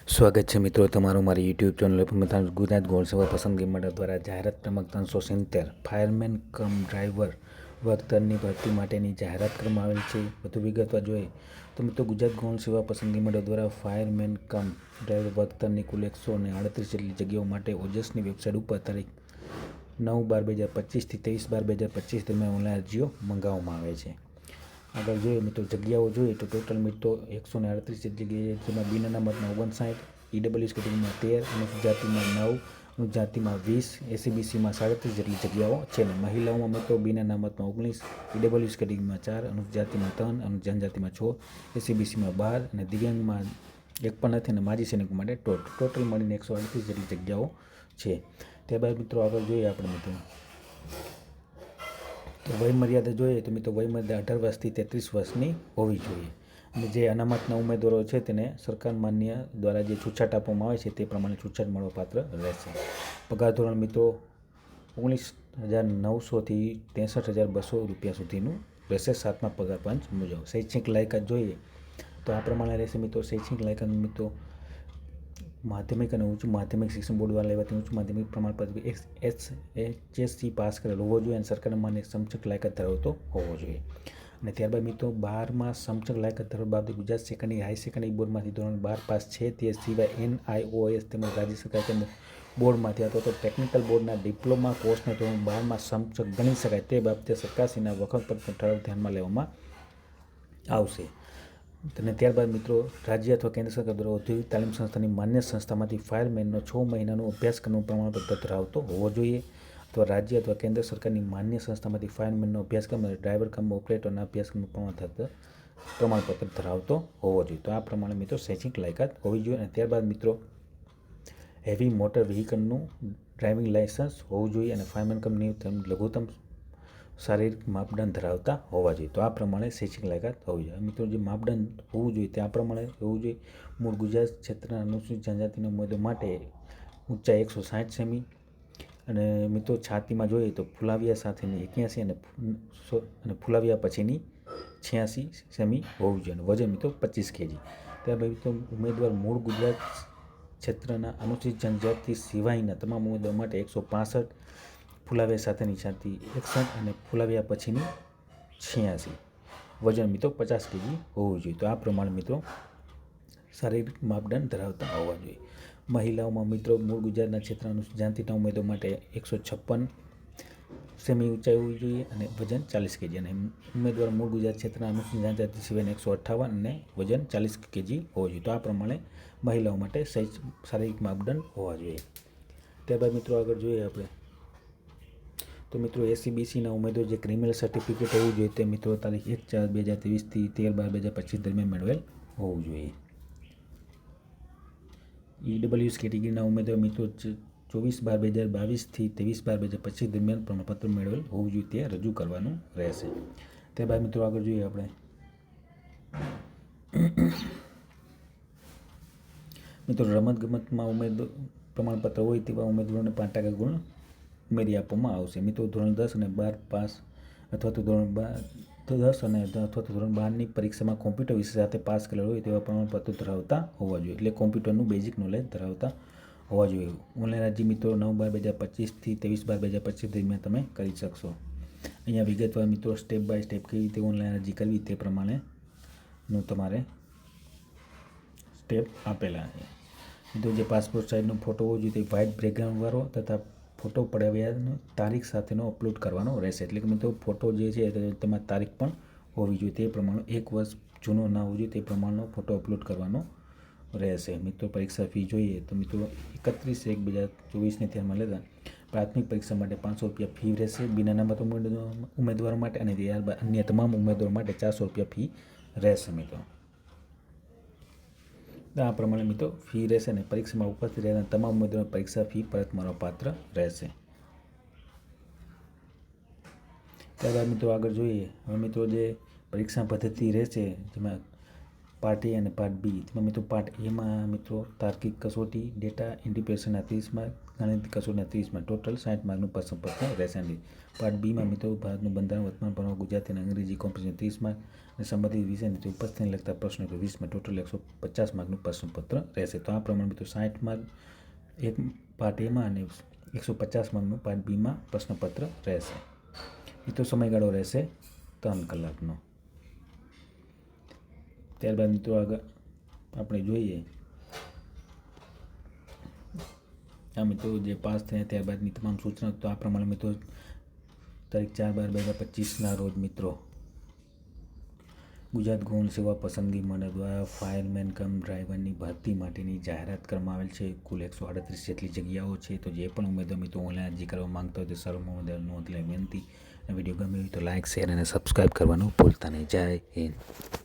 સ્વાગત છે મિત્રો તમારું મારી યુટ્યુબ ચેનલ પર. મેં ગુજરાત ગૌણ સેવા પસંદગી મંડળ દ્વારા જાહેરાત ક્રમાંક 370 ફાયરમેન કમ ડ્રાઈવર વર્તનની ભરતી માટેની જાહેરાત કરવામાં આવેલ છે. વધુ વિગતવાર જોઈએ તો મિત્રો ગુજરાત ગૌણ સેવા પસંદગી મંડળ દ્વારા ફાયરમેન કમ ડ્રાઈવર વર્તનની કુલ 138 જેટલી જગ્યાઓ માટે ઓજસની વેબસાઇટ ઉપર તારીખ 9/12/2025 થી 23/12/2025 દરમિયાન ઓનલાઈન અરજીઓ મંગાવવામાં આવે છે. આગળ જોઈએ મિત્રો જગ્યાઓ જોઈએ તો ટોટલ મિત્રો 138 જગ્યાએ, જેમાં બિન અનામતમાં 59, ઈડબ્લ્યુએસ કેટેગરીમાં 13, અનુસૂચિત જાતિમાં 9, અનુસૂચિત જાતિમાં 20, એસીબીસીમાં 37 જેટલી જગ્યાઓ છે. અને મહિલાઓમાં મિત્રો બિન અનામતમાં 19, ઈડબ્લ્યુએસ કેટેગરીમાં 4, અનુસૂચિત જાતિમાં 3, અનુસૂચિત જનજાતિમાં 6, એસીબીસીમાં 12 અને દિવ્યાંગમાં એક પણ નથી. અને માજી સૈનિકો માટે ટોટલ મળીને 138 જેટલી જગ્યાઓ છે. ત્યારબાદ મિત્રો આગળ જોઈએ આપણે મિત્રો તો વય મર્યાદા જોઈએ તો મિત્રો વય મર્યાદા 18 વર્ષથી 33 વર્ષની હોવી જોઈએ. અને જે અનામતના ઉમેદવારો છે તેને સરકાર માન્ય દ્વારા જે છૂટછાટ આપવામાં આવે છે તે પ્રમાણે છૂટછાટ મળવાપાત્ર રહેશે. પગાર ધોરણ મિત્રો 19,900થી 63,200 રૂપિયા સુધીનું રહેશે 7મા પગાર પંચ મુજબ. શૈક્ષણિક લાયકાત જોઈએ તો આ પ્રમાણે રહેશે મિત્રો. શૈક્ષણિક લાયકાત મિત્રો માધ્યમિક અને ઉચ્ચ માધ્યમિક શિક્ષણ બોર્ડ દ્વારા લેવાતી ઉચ્ચ માધ્યમિક પ્રમાણપત્ર HSC પાસ કરેલ હોવો જોઈએ અને સરકાર માન્ય સમકક્ષ લાયકાત ધરાવતો હોવો જોઈએ. અને ત્યારબાદ મિત્રો 12માં સમકક્ષ લાયકાત ધરાવવા બાબતે ગુજરાત સેકન્ડરી હાઈ સેકન્ડરી બોર્ડમાંથી ધોરણ 12 પાસ છે. તે સિવાય NIOS તેમજ રાજ્ય સરકાર તેમજ બોર્ડમાંથી અથવા તો ટેકનિકલ બોર્ડના ડિપ્લોમા કોર્સને ધોરણ 12માં સમકક્ષ ગણી શકાય તે બાબતે સરકારશ્રીના વખાણપત્ર ઠરાવ ધ્યાનમાં લેવામાં આવશે. અને ત્યારબાદ મિત્રો રાજ્ય અથવા કેન્દ્ર સરકાર દ્વારા ઔદ્યોગિક તાલીમ સંસ્થાની માન્ય સંસ્થામાંથી ફાયરમેનનો 6 મહિનાનો અભ્યાસક્રમનું પ્રમાણપત્ર ધરાવતો હોવો જોઈએ. અથવા રાજ્ય અથવા કેન્દ્ર સરકારની માન્ય સંસ્થામાંથી ફાયરમેનનો અભ્યાસક્રમ અને ડ્રાઈવર કમ ઓપરેટરના અભ્યાસક્રમનું પ્રમાણપત્ર ધરાવતો હોવો જોઈએ. તો આ પ્રમાણે મિત્રો શૈક્ષણિક લાયકાત હોવી જોઈએ. અને ત્યારબાદ મિત્રો હેવી મોટર વ્હીકલનું ડ્રાઇવિંગ લાયસન્સ હોવું જોઈએ અને ફાયરમેન કમ લઘુત્તમ શારીરિક માપદંડ ધરાવતા હોવા જોઈએ. તો આ પ્રમાણે શૈક્ષણિક લાયકાત હોવી જોઈએ. મિત્રો જે માપદંડ હોવું જોઈએ તે આ પ્રમાણે હોવું જોઈએ. મૂળ ગુજરાત ક્ષેત્રના અનુસૂચિત જનજાતિના ઉમેદવાર માટે ઊંચાઈ 160 સેમી અને મિત્રો છાતીમાં જોઈએ તો ફુલાવિયા સાથેની 81 અને ફુલાવિયા પછીની 86 સેમી હોવું જોઈએ. અને વજન મિત્રો 25 kg. ત્યારબાદ મિત્રો ઉમેદવાર મૂળ ગુજરાત ક્ષેત્રના અનુસૂચિત જનજાતિ સિવાયના તમામ ઉમેદવાર માટે 165, ફુલાવિયા સાથેની છાતી 61 અને ફુલાવિયા પછીની 86, વજન મિત્રો 50 kg હોવું જોઈએ. તો આ પ્રમાણે મિત્રો શારીરિક માપદંડ ધરાવતા હોવા જોઈએ. મહિલાઓમાં મિત્રો મૂળ ગુજરાતના ક્ષેત્રના અનુસૂચિત જાતિના ઉમેદવાર માટે 156 સેમી ઊંચાઈ હોવી જોઈએ અને વજન 40 kg. અને ઉમેદવાર મૂળ ગુજરાત ક્ષેત્રના અનુસૂચિત જનજાતિ સિવાયના 158 અને વજન 40 kg હોવું જોઈએ. તો આ પ્રમાણે મહિલાઓ માટે શારીરિક માપદંડ હોવા જોઈએ. ત્યારબાદ મિત્રો આગળ જોઈએ આપણે તો મિત્રો એસીબીસીના ઉમેદવાર જે ક્રિમિનલ સર્ટિફિકેટ હોવું જોઈએ તે મિત્રો તારીખ 1/4/2023 થી 13/12/2025 દરમિયાન મેળવેલ હોવું જોઈએ. ઈડબ્લ્યુએસ કેટેગરીના ઉમેદવાર મિત્રો 24/12/2022 થી 23/12/2025 દરમિયાન પ્રમાણપત્ર મેળવેલ હોવું જોઈએ તે રજૂ કરવાનું રહેશે. ત્યારબાદ મિત્રો આગળ જોઈએ આપણે મિત્રો રમતગમતમાં ઉમેદવાર પ્રમાણપત્ર હોય તેવા ઉમેદવારોને 5% ગુણ ઉમેરી આપવામાં આવશે. મિત્રો ધોરણ 10 અને 12 પાસ અથવા તો ધોરણ 10 અને અથવા તો ધોરણ 12ની પરીક્ષામાં કોમ્પ્યુટર વિષય સાથે પાસ કરેલ હોય તેવા પ્રમાણપત્રો ધરાવતા હોવા જોઈએ. એટલે કોમ્પ્યુટરનું બેઝિક નોલેજ ધરાવતા હોવા જોઈએ. ઓનલાઈન અરજી મિત્રો 9/12/2025 થી 23/12/2025 દરમિયાન તમે કરી શકશો. અહીંયા વિગતવાર મિત્રો સ્ટેપ બાય સ્ટેપ કેવી રીતે ઓનલાઈન અરજી કરવી તે પ્રમાણેનું તમારે સ્ટેપ આપેલા છે. મિત્રો જે પાસપોર્ટ સાઇઝનો ફોટો હોવો જોઈએ તે વ્હાઇટ બેકગ્રાઉન્ડવાળો તથા ફોટો પડાવ્યાની તારીખ સાથેનો અપલોડ કરવાનો રહેશે. એટલે કે મિત્રો ફોટો જે છે તેમાં તારીખ પણ હોવી જોઈએ તે પ્રમાણે 1 વર્ષ જૂનો ના હોવો જોઈએ તે પ્રમાણનો ફોટો અપલોડ કરવાનો રહેશે. મિત્રો પરીક્ષા ફી જોઈએ તો મિત્રો 31/1/2024ને ધ્યાનમાં લેતા પ્રાથમિક પરીક્ષા માટે 500 રૂપિયા ફી રહેશે બિન અનામત ઉમેદવારો માટે અને ત્યારબાદ અન્ય તમામ ઉમેદવારો માટે 400 રૂપિયા ફી રહેશે. મિત્રો આ પ્રમાણે મિત્રો ફી રહેશે અને પરીક્ષામાં ઉપસ્થિત રહેતા તમામ ઉમેદવારો પરીક્ષા ફી પરત મળવાપાત્ર રહેશે. ત્યારબાદ મિત્રો આગળ જોઈએ હવે મિત્રો જે પરીક્ષા પદ્ધતિ રહેશે જેમાં પાર્ટ એ અને પાર્ટ બી. તેમાં મિત્રો પાર્ટ એમાં મિત્રો તાર્કિક કસોટી, ડેટા ઇન્ટરપ્રિટેશનના 30 માર્ક, ગાણિતિક કસોટીના 30 માર્ક, ટોટલ 60 માર્કનું પ્રશ્નપત્ર રહેશે. પાર્ટ બીમાં મિત્રો ભારતનું બંધારણ, વર્તમાન પ્રવાહ, ગુજરાતી અને અંગ્રેજી કોમ્પ્રિહેન્શન 30 માર્ક અને સંબંધિત વિષય મિત્રો ઉપસ્થિતિને લગતા પ્રશ્નો 20 માર્ક, ટોટલ 150 માર્કનું પ્રશ્નપત્ર રહેશે. તો આ પ્રમાણે મિત્રો 60 માર્ક એક પાર્ટ એમાં અને 150 માર્કનું પાર્ટ બીમાં પ્રશ્નપત્ર રહેશે. મિત્રો સમયગાળો રહેશે 3 કલાકનો. ત્યારબાદ મિત્રો આગળ આપણે જોઈએ આ મિત્રો જે પાસ થયા ત્યારબાદની તમામ સૂચના. તો આ પ્રમાણે મિત્રો તારીખ 4/12/2025ના રોજ મિત્રો ગુજરાત ગૌણ સેવા પસંદગી મંડળ દ્વારા ફાયરમેન કમ ડ્રાઈવરની ભરતી માટેની જાહેરાત કરવામાં આવેલ છે. કુલ 138 જેટલી જગ્યાઓ છે. તો જે પણ ઉમેદવાર મિત્રો ઓનલાઈન અરજી કરવા માંગતા હોય તો સર્વોદય નોંધ લેવા વિનંતી. વિડીયો ગમ્યો હોય તો લાઇક, શેર અને સબસ્ક્રાઈબ કરવાનું ભૂલતા નહીં. જય હિન્દ.